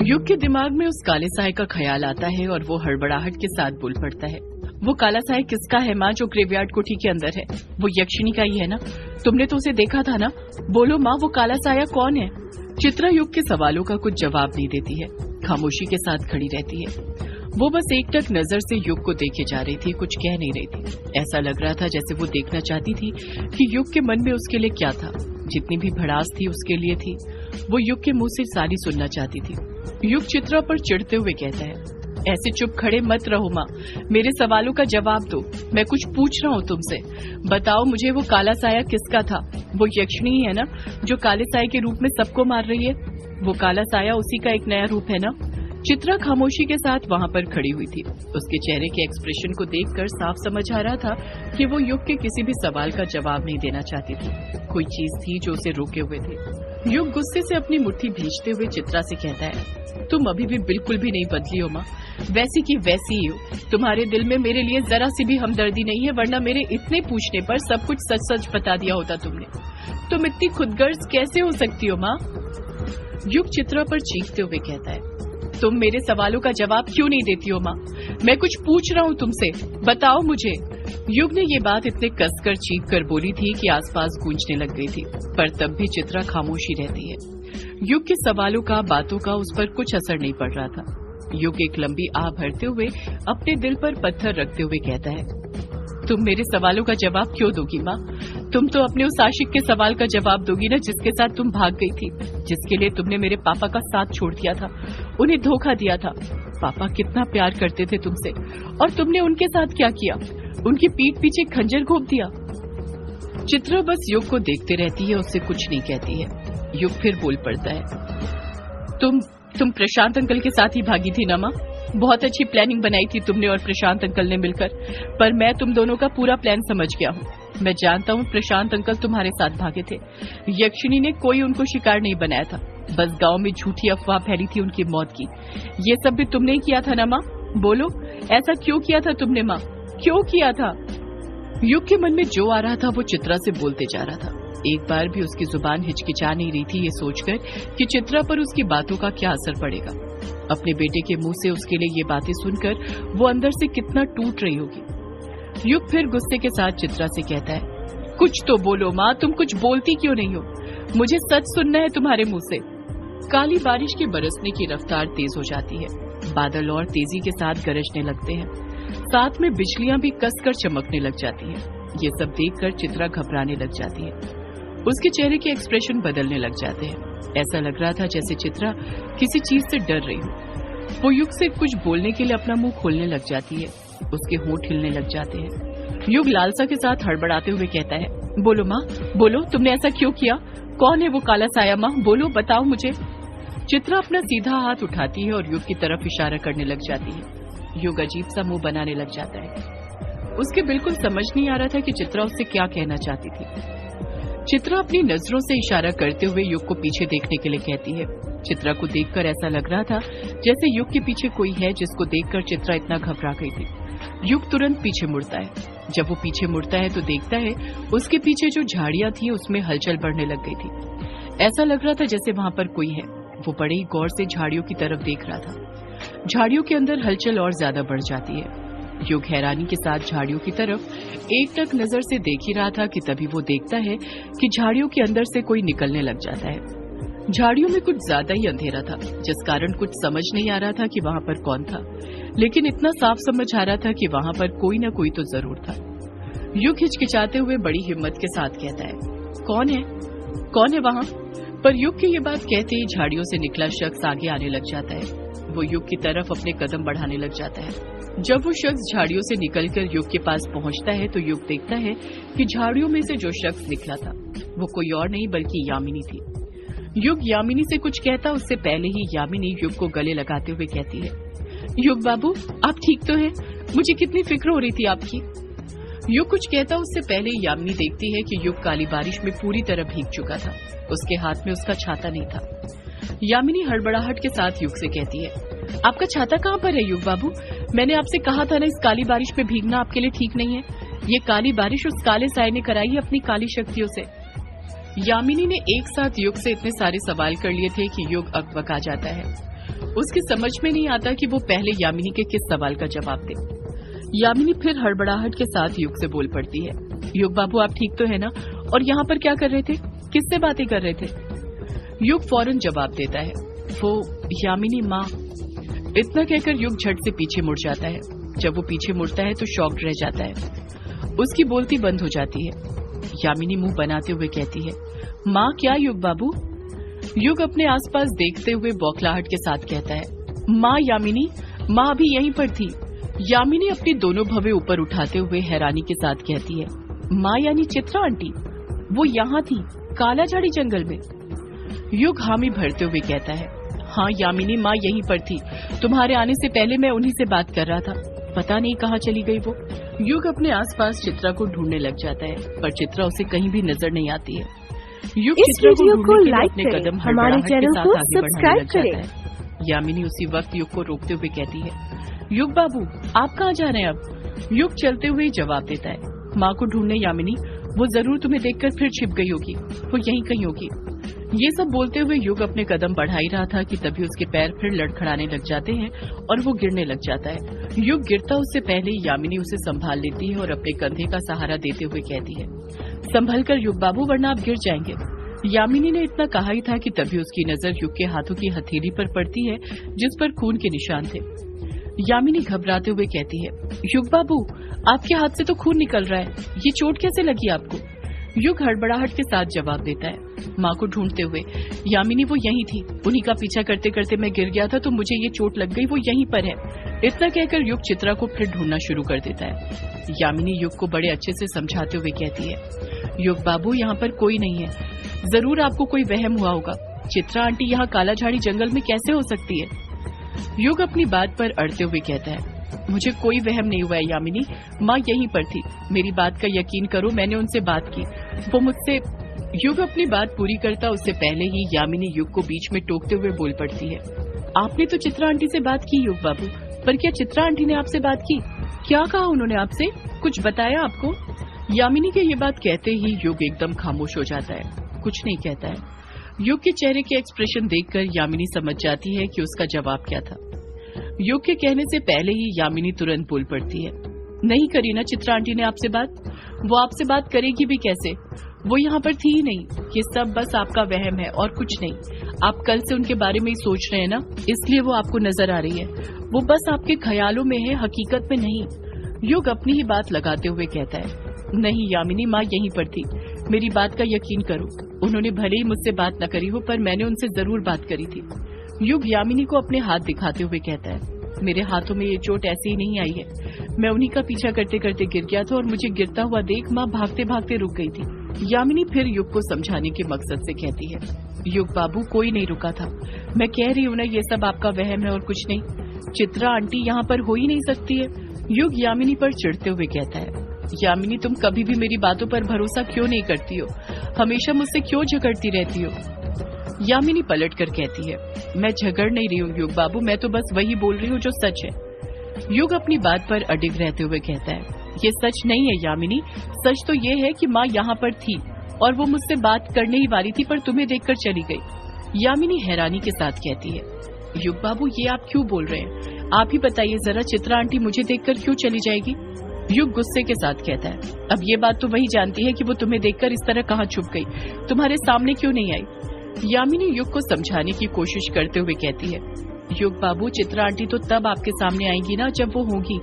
युग के दिमाग में उस काले साए का ख्याल आता है और वो हड़बड़ाहट के साथ बोल पड़ता है। वो काला साए किसका है माँ, जो ग्रेवयार्ड कोठी के अंदर है? वो यक्षिणी का ही है ना? तुमने तो उसे देखा था ना? बोलो माँ, वो काला साया कौन है? चित्रा युग के सवालों का कुछ जवाब नहीं देती है, खामोशी के साथ खड़ी रहती है। वो बस एकटक नजर से युग को देखे जा रही थी, कुछ कह नहीं रही थी। ऐसा लग रहा था जैसे वो देखना चाहती थी कि युग के मन में उसके लिए क्या था। जितनी भी भड़ास थी उसके लिए थी, वो युग के मुंह से सारी सुनना चाहती थी। युग चित्रा पर चिढ़ते हुए कहता है, ऐसे चुप खड़े मत रहो माँ, मेरे सवालों का जवाब दो। मैं कुछ पूछ रहा हूँ तुमसे, बताओ मुझे वो काला साया किसका था? वो यक्षिणी ही है ना, जो काले साए के रूप में सबको मार रही है? वो काला साया उसी का एक नया रूप है ना? चित्रा खामोशी के साथ वहां पर खड़ी हुई थी। उसके चेहरे के एक्सप्रेशन को देखकर साफ समझ आ रहा था कि वो युग के किसी भी सवाल का जवाब नहीं देना चाहती थी। कोई चीज थी जो उसे रोके हुए थे। युग गुस्से से अपनी मुट्ठी भींचते हुए चित्रा से कहता है, तुम अभी भी बिल्कुल भी नहीं बदली हो माँ, वैसी की वैसी ही हो। तुम्हारे दिल में मेरे लिए जरा सी भी हमदर्दी नहीं है, वरना मेरे इतने पूछने पर सब कुछ सच सच बता दिया होता तुमने। तुम इतनी खुदगर्ज कैसे हो सकती हो माँ? युग चित्रा पर चीखते हुए कहता है, तुम मेरे सवालों का जवाब क्यों नहीं देती हो माँ? मैं कुछ पूछ रहा हूँ तुमसे, बताओ मुझे। युग ने ये बात इतने कसकर चीख कर बोली थी कि आसपास गूंजने लग गई थी, पर तब भी चित्रा खामोशी रहती है। युग के सवालों का, बातों का उस पर कुछ असर नहीं पड़ रहा था। युग एक लंबी आह भरते हुए अपने दिल पर पत्थर रखते हुए कहता है, तुम मेरे सवालों का जवाब क्यों दोगी माँ? तुम तो अपने उस आशिक के सवाल का जवाब दोगी ना, जिसके साथ तुम भाग गई थी, जिसके लिए तुमने मेरे पापा का साथ छोड़ दिया था, उन्हें धोखा दिया था। पापा कितना प्यार करते थे तुमसे, और तुमने उनके साथ क्या किया? उनकी पीठ पीछे खंजर घोंप दिया। चित्रा बस युग को देखते रहती है, उससे कुछ नहीं कहती है। युग फिर बोल पड़ता है, तुम प्रशांत अंकल के साथ ही भागी थी ना माँ? बहुत अच्छी प्लानिंग बनाई थी तुमने और प्रशांत अंकल ने मिलकर, पर मैं तुम दोनों का पूरा प्लान समझ गया हूँ। मैं जानता हूँ प्रशांत अंकल तुम्हारे साथ भागे थे। यक्षिणी ने कोई उनको शिकार नहीं बनाया था, बस गांव में झूठी अफवाह फैली थी उनकी मौत की। ये सब भी तुमने ही किया था ना माँ? बोलो, ऐसा क्यों किया था तुमने माँ? क्यों किया था? युग के मन में जो आ रहा था वो चित्रा से बोलते जा रहा था। एक बार भी उसकी जुबान हिचकिचा नहीं रही थी, ये सोचकर कि चित्रा पर उसकी बातों का क्या असर पड़ेगा। अपने बेटे के मुंह से उसके लिए ये बातें सुनकर वो अंदर से कितना टूट रही होगी। युग फिर गुस्से के साथ चित्रा से कहता है, कुछ तो बोलो माँ, तुम कुछ बोलती क्यों नहीं हो? मुझे सच सुनना है तुम्हारे मुंह से। काली बारिश के बरसने की रफ्तार तेज हो जाती है, बादल और तेजी के साथ गरजने लगते हैं, साथ में बिजलियां भी कसकर चमकने लग जाती है। ये सब देखकर चित्रा घबराने लग जाती है, उसके चेहरे के एक्सप्रेशन बदलने लग जाते हैं। ऐसा लग रहा था जैसे चित्रा किसी चीज से डर रही हो। वो युग से कुछ बोलने के लिए अपना मुंह खोलने लग जाती है, उसके होंठ हिलने लग जाते हैं। युग लालसा के साथ हड़बड़ाते हुए कहता है, बोलो माँ, बोलो, तुमने ऐसा क्यों किया? कौन है वो काला साया माँ? बोलो, बताओ मुझे। चित्रा अपना सीधा हाथ उठाती है और युग की तरफ इशारा करने लग जाती है। युग अजीब सा मुंह बनाने लग जाता है। उसके बिल्कुल समझ नहीं आ रहा था कि चित्रा उससे क्या कहना चाहती थी। चित्रा अपनी नजरों से इशारा करते हुए युग को पीछे देखने के लिए कहती है। चित्रा को देखकर ऐसा लग रहा था जैसे युग के पीछे कोई है, जिसको देखकर चित्रा इतना घबरा गई थी। युग तुरंत पीछे मुड़ता है। जब वो पीछे मुड़ता है तो देखता है उसके पीछे जो झाड़ियां थी उसमें हलचल बढ़ने लग गई थी। ऐसा लग रहा था जैसे वहां पर कोई है। वो बड़े ही गौर से झाड़ियों की तरफ देख रहा था। झाड़ियों के अंदर हलचल और ज्यादा बढ़ जाती है। युग हैरानी के साथ झाड़ियों की तरफ एकटक नजर से देख ही रहा था कि तभी वो देखता है कि झाड़ियों के अंदर से कोई निकलने लग जाता है। झाड़ियों में कुछ ज्यादा ही अंधेरा था, जिस कारण कुछ समझ नहीं आ रहा था कि वहां पर कौन था, लेकिन इतना साफ समझ आ रहा था कि वहां पर कोई न कोई तो जरूर था। युग हिचकिचाते हुए बड़ी हिम्मत के साथ कहता है, कौन है? कौन है वहां? पर युग की ये बात कहते ही झाड़ियों से निकला शख्स आगे आने लग जाता है। वो युग की तरफ अपने कदम बढ़ाने लग जाता है। जब वो शख्स झाड़ियों से निकलकर युग के पास पहुंचता है तो युग देखता है कि झाड़ियों में से जो शख्स निकला था वो कोई और नहीं बल्कि यामिनी थी। युग यामिनी से कुछ कहता उससे पहले ही यामिनी युग को गले लगाते हुए कहती है, युग बाबू, आप ठीक तो हैं? मुझे कितनी फिक्र हो रही थी आपकी। युग कुछ कहता उससे पहले यामिनी देखती है कि युग काली बारिश में पूरी तरह भीग चुका था, उसके हाथ में उसका छाता नहीं था। यामिनी हड़बड़ाहट के साथ युग से कहती है, आपका छाता कहाँ पर है युग बाबू? मैंने आपसे कहा था ना, इस काली बारिश में भीगना आपके लिए ठीक नहीं है। ये काली बारिश उस काले साए ने कराई है अपनी काली शक्तियों से। यामिनी ने एक साथ युग से इतने सारे सवाल कर लिए थे कि युग अकबका जाता है। उसकी समझ में नहीं आता कि वो पहले यामिनी के किस सवाल का जवाब दे। यामिनी फिर हड़बड़ाहट के साथ युग से बोल पड़ती है, युग बाबू आप ठीक तो है ना, और यहाँ पर क्या कर रहे थे, किससे बातें कर रहे थे? युग फौरन जवाब देता है, वो यामिनी माँ। इतना कहकर युग झट से पीछे मुड़ जाता है। जब वो पीछे मुड़ता है तो शॉक्ड रह जाता है। उसकी बोलती बंद हो जाती है। यामिनी मुंह बनाते हुए कहती है, माँ क्या युग बाबू? युग अपने आसपास देखते हुए बौखलाहट के साथ कहता है, माँ यामिनी, माँ अभी यहीं पर थी। यामिनी अपनी दोनों भवें ऊपर उठाते हुए हैरानी के साथ कहती है, माँ यानी चित्रा आंटी? वो यहाँ थी काला झाड़ी जंगल में? युग हामी भरते हुए कहता है, हाँ यामिनी, माँ यहीं पर थी। तुम्हारे आने से पहले मैं उन्हीं से बात कर रहा था। पता नहीं कहाँ चली गई वो। युग अपने आसपास चित्रा को ढूंढने लग जाता है, पर चित्रा उसे कहीं भी नजर नहीं आती है। युग चित्रा को ढूंढने के लिए अपने कदम हड़बड़ाहट के साथ आगे बढ़ाने लग जाता है। यामिनी उसी वक्त युग को रोकते हुए कहती है, युग बाबू आप कहाँ जा रहे हैं अब? युग चलते हुए जवाब देता है, माँ को ढूंढने यामिनी, वो जरूर तुम्हें देखकर फिर छिप गई होगी, वो यहीं कहीं होगी। ये सब बोलते हुए युग अपने कदम बढ़ा ही रहा था कि तभी उसके पैर फिर लड़खड़ाने लग जाते हैं और वो गिरने लग जाता है। युग गिरता उससे पहले यामिनी उसे संभाल लेती है और अपने कंधे का सहारा देते हुए कहती है, संभल कर युग बाबू, वरना आप गिर जाएंगे। यामिनी ने इतना कहा ही था कि तभी उसकी नजर युग के हाथों की हथेली पर पड़ती है जिस पर खून के निशान थे। यामिनी घबराते हुए कहती है, युग बाबू आपके हाथ से तो खून निकल रहा है, ये चोट कैसे लगी आपको? युग हड़बड़ाहट के साथ जवाब देता है, माँ को ढूंढते हुए, यामिनी वो यहीं थी, उन्हीं का पीछा करते करते मैं गिर गया था तो मुझे ये चोट लग गई, वो यहीं पर है। इतना कहकर युग चित्रा को फिर ढूंढना शुरू कर देता है। यामिनी युग को बड़े अच्छे से समझाते हुए कहती है, युग बाबू यहाँ पर कोई नहीं है, जरूर आपको कोई वहम हुआ होगा। चित्रा आंटी यहाँ काला झाड़ी जंगल में कैसे हो सकती है? युग अपनी बात पर अड़ते हुए कहता है, मुझे कोई वहम नहीं हुआ है यामिनी, माँ यहीं पर थी, मेरी बात का यकीन करो, मैंने उनसे बात की, वो मुझसे। युग अपनी बात पूरी करता उससे पहले ही यामिनी युग को बीच में टोकते हुए बोल पड़ती है, आपने तो चित्रा आंटी से बात की युग बाबू, पर क्या चित्रा आंटी ने आपसे बात की? क्या कहा उन्होंने आपसे? कुछ बताया आपको? यामिनी के ये बात कहते ही युग एकदम खामोश हो जाता है, कुछ नहीं कहता है। युग के चेहरे के एक्सप्रेशन देखकर यामिनी समझ जाती है कि उसका जवाब क्या था। युग के कहने से पहले ही यामिनी तुरंत बोल पड़ती है, नहीं करी ना चित्रा आंटी ने आपसे बात? वो आपसे बात करेगी भी कैसे? वो यहाँ पर थी ही नहीं, ये सब बस आपका वहम है और कुछ नहीं। आप कल से उनके बारे में ही सोच रहे हैं ना, इसलिए वो आपको नजर आ रही है, वो बस आपके ख्यालों में है, हकीकत में नहीं। युग अपनी ही बात लगाते हुए कहता है, नहीं यामिनी, माँ यहीं पर थी, मेरी बात का यकीन करो, उन्होंने भले ही मुझसे बात न करी हो पर मैंने उनसे जरूर बात करी थी। युग यामिनी को अपने हाथ दिखाते हुए कहता है, मेरे हाथों में ये चोट ऐसे ही नहीं आई है, मैं उन्हीं का पीछा करते करते गिर गया था और मुझे गिरता हुआ देख माँ भागते भागते रुक गई थी। यामिनी फिर युग को समझाने के मकसद से कहती है, युग बाबू कोई नहीं रुका था, मैं कह रही हूँ ना ये सब आपका वहम है और कुछ नहीं, चित्रा आंटी यहाँ पर हो ही नहीं सकती है। युग यामिनी पर चिढ़ते हुए कहता है, यामिनी तुम कभी भी मेरी बातों पर भरोसा क्यों नहीं करती हो, हमेशा मुझसे क्यों झगड़ती रहती हो? यामिनी पलट कर कहती है, मैं झगड़ नहीं रही हूँ युग बाबू, मैं तो बस वही बोल रही हूँ जो सच है। युग अपनी बात पर अडिग रहते हुए कहता है, ये सच नहीं है यामिनी, सच तो ये है कि माँ यहाँ पर थी और वो मुझसे बात करने ही वाली थी पर तुम्हें देखकर चली गई। यामिनी हैरानी के साथ कहती है, युग बाबू ये आप क्यों बोल रहे हैं, आप ही बताइए जरा, चित्रा आंटी मुझे देखकर क्यों चली जाएगी? युग गुस्से के साथ कहता है, अब ये बात तो वही जानती है कि वो तुम्हें देखकर इस तरह कहाँ छुप गई, तुम्हारे सामने क्यों नहीं आई? यामिनी युग को समझाने की कोशिश करते हुए कहती है, युग बाबू चित्रा आंटी तो तब आपके सामने आएंगी ना जब वो होगी,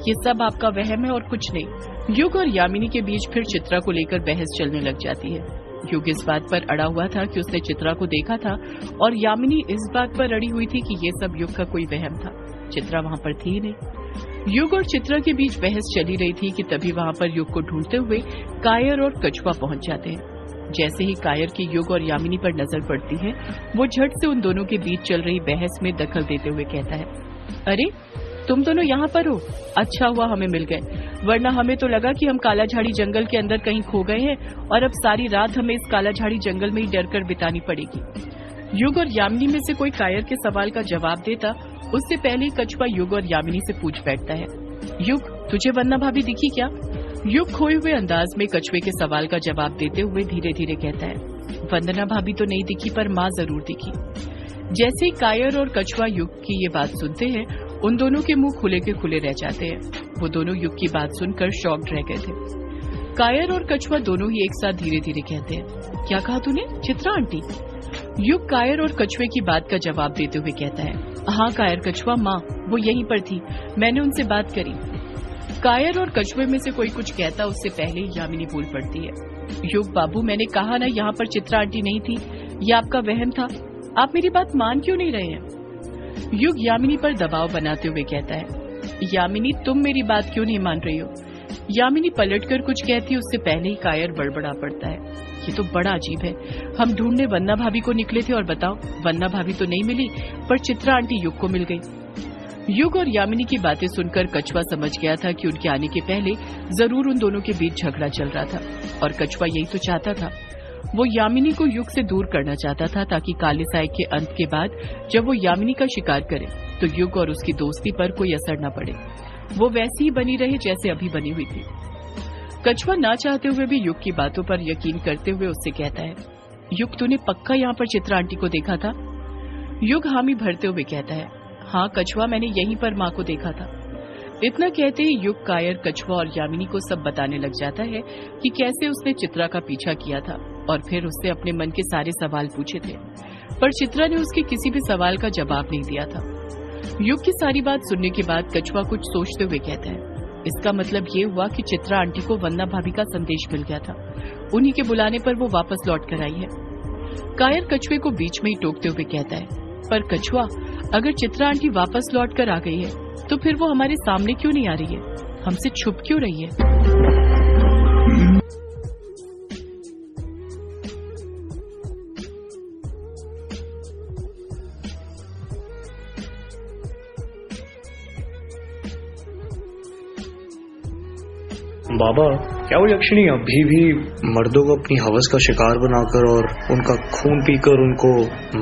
ये सब आपका वहम है और कुछ नहीं। युग और यामिनी के बीच फिर चित्रा को लेकर बहस चलने लग जाती है। युग इस बात पर अड़ा हुआ था कि उसने चित्रा को देखा था और यामिनी इस बात पर अड़ी हुई थी कि ये सब युग का कोई वहम था, चित्रा वहाँ पर थी ही नहीं। युग और चित्रा के बीच बहस चली रही थी कि तभी वहाँ पर युग को ढूंढते हुए कायर और कछुआ पहुंच जाते हैं। जैसे ही कायर की युग और यामिनी पर नजर पड़ती है, वो झट से उन दोनों के बीच चल रही बहस में दखल देते हुए कहता है, अरे तुम दोनों यहाँ पर हो, अच्छा हुआ हमें मिल गए, वरना हमें तो लगा कि हम काला झाड़ी जंगल के अंदर कहीं खो गए हैं और अब सारी रात हमें इस काला झाड़ी जंगल में ही डर कर बितानी पड़ेगी। युग और यामिनी में से कोई कायर के सवाल का जवाब देता उससे पहले कछुआ युग और यामिनी से पूछ बैठता है, युग तुझे वन्ना भाभी दिखी क्या? युग खोए हुए अंदाज में कछुए के सवाल का जवाब देते हुए धीरे धीरे कहता है, वंदना भाभी तो नहीं दिखी पर माँ जरूर दिखी। जैसे ही कायर और कछुआ युग की ये बात सुनते हैं, उन दोनों के मुंह खुले के खुले रह जाते हैं। वो दोनों युग की बात सुनकर शॉक्ड रह गए थे। कायर और कछुआ दोनों ही एक साथ धीरे धीरे कहते हैं, क्या कहा तूने, चित्रा आंटी? युग कायर और कछुए की बात का जवाब देते हुए कहता है, हाँ कायर कछुआ, माँ वो यहीं पर थी, मैंने उनसे बात करी। कायर और कछुए में से कोई कुछ कहता उससे पहले ही यामिनी बोल पड़ती है, युग बाबू मैंने कहा ना यहाँ पर चित्रा आंटी नहीं थी, ये आपका वहम था, आप मेरी बात मान क्यों नहीं रहे हैं? युग यामिनी पर दबाव बनाते हुए कहता है, यामिनी तुम मेरी बात क्यों नहीं मान रही हो? यामिनी पलटकर कुछ कहती उससे पहले ही कायर बड़बड़ा पड़ता है, ये तो बड़ा अजीब है, हम ढूंढने वन्ना भाभी को निकले थे और बताओ वन्ना भाभी तो नहीं मिली पर चित्रा आंटी युग को मिल गई। युग और यामिनी की बातें सुनकर कछुआ समझ गया था कि उनके आने के पहले जरूर उन दोनों के बीच झगड़ा चल रहा था और कछुआ यही तो चाहता था। वो यामिनी को युग से दूर करना चाहता था ताकि काले साए के अंत के बाद जब वो यामिनी का शिकार करे तो युग और उसकी दोस्ती पर कोई असर न पड़े, वो वैसी ही बनी रहे जैसे अभी बनी हुई थी। कछुआ ना चाहते हुए भी युग की बातों पर यकीन करते हुए उससे कहता है, युग तूने पक्का यहाँ पर चित्रा आंटी को देखा था? युग हामी भरते हुए कहता है, हाँ कछुआ मैंने यहीं पर माँ को देखा था। इतना कहते ही युग कायर कछुआ और यामिनी को सब बताने लग जाता है कि कैसे उसने चित्रा का पीछा किया था और फिर उससे अपने मन के सारे सवाल पूछे थे, पर चित्रा ने उसके किसी भी सवाल का जवाब नहीं दिया था। युग की सारी बात सुनने के बाद कछुआ कुछ सोचते हुए कहता है, इसका मतलब ये हुआ कि चित्रा आंटी को वन्ना भाभी का संदेश मिल गया था, उन्हीं के बुलाने पर वो वापस लौट कर आई है। कायर कछुए को बीच में ही टोकते हुए कहता है, पर कछुआ अगर चित्रा आंटी वापस लौट कर आ गई है तो फिर वो हमारे सामने क्यों नहीं आ रही है, हमसे छुप क्यों रही है? बाबा क्या वो यक्षिणी अभी भी मर्दों को अपनी हवस का शिकार बनाकर और उनका खून पीकर उनको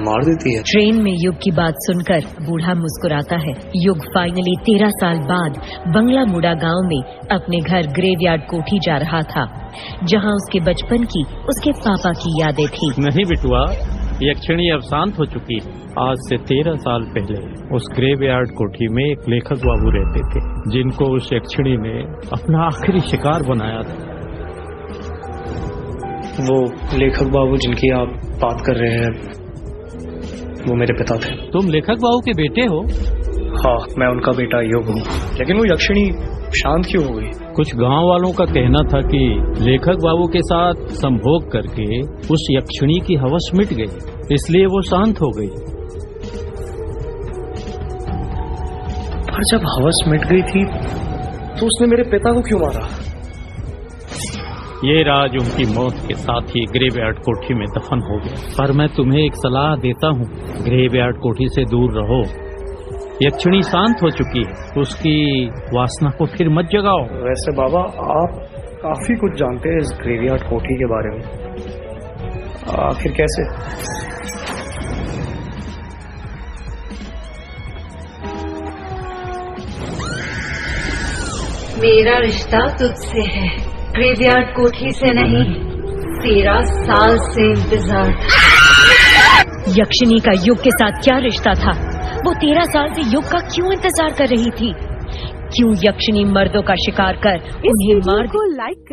मार देती है? ट्रेन में युग की बात सुनकर बूढ़ा मुस्कुराता है। युग फाइनली 13 साल बाद बंगला मुड़ा गांव में अपने घर ग्रेवयार्ड कोठी जा रहा था, जहां उसके बचपन की उसके पापा की यादें थी। नहीं बिटुआ, यक्षिणी अब शांत हो चुकी है। आज से 13 साल पहले उस ग्रेवयार्ड कोठी में एक लेखक बाबू रहते थे, जिनको उस यक्षिणी ने अपना आखिरी शिकार बनाया था। वो लेखक बाबू जिनकी आप बात कर रहे हैं, वो मेरे पिता थे। तुम लेखक बाबू के बेटे हो? हाँ, मैं उनका बेटा युग हूँ। लेकिन वो यक्षिणी शांत क्यों हो गई? कुछ गांव वालों का कहना था कि लेखक बाबू के साथ संभोग करके उस यक्षिणी की हवस मिट गई, इसलिए वो शांत हो गई। पर जब हवस मिट गई थी तो उसने मेरे पिता को क्यों मारा? ये राज उनकी मौत के साथ ही ग्रेवयार्ड कोठी में दफन हो गया। पर मैं तुम्हें एक सलाह देता हूँ, ग्रेवयार्ड कोठी से दूर रहो। यक्षिणी शांत हो चुकी है, उसकी वासना को फिर मत जगाओ। वैसे बाबा आप काफी कुछ जानते हैं इस ग्रेवयार्ड कोठी के बारे में, आखिर कैसे? मेरा रिश्ता तुझसे है, ग्रेवयार्ड कोठी से नहीं। 13 साल से इंतजार था। यक्षिणी का युग के साथ क्या रिश्ता था? वो 13 साल से युग का क्यों इंतजार कर रही थी? क्यों यक्षिणी मर्दों का शिकार कर उन्हें मार? को लाइक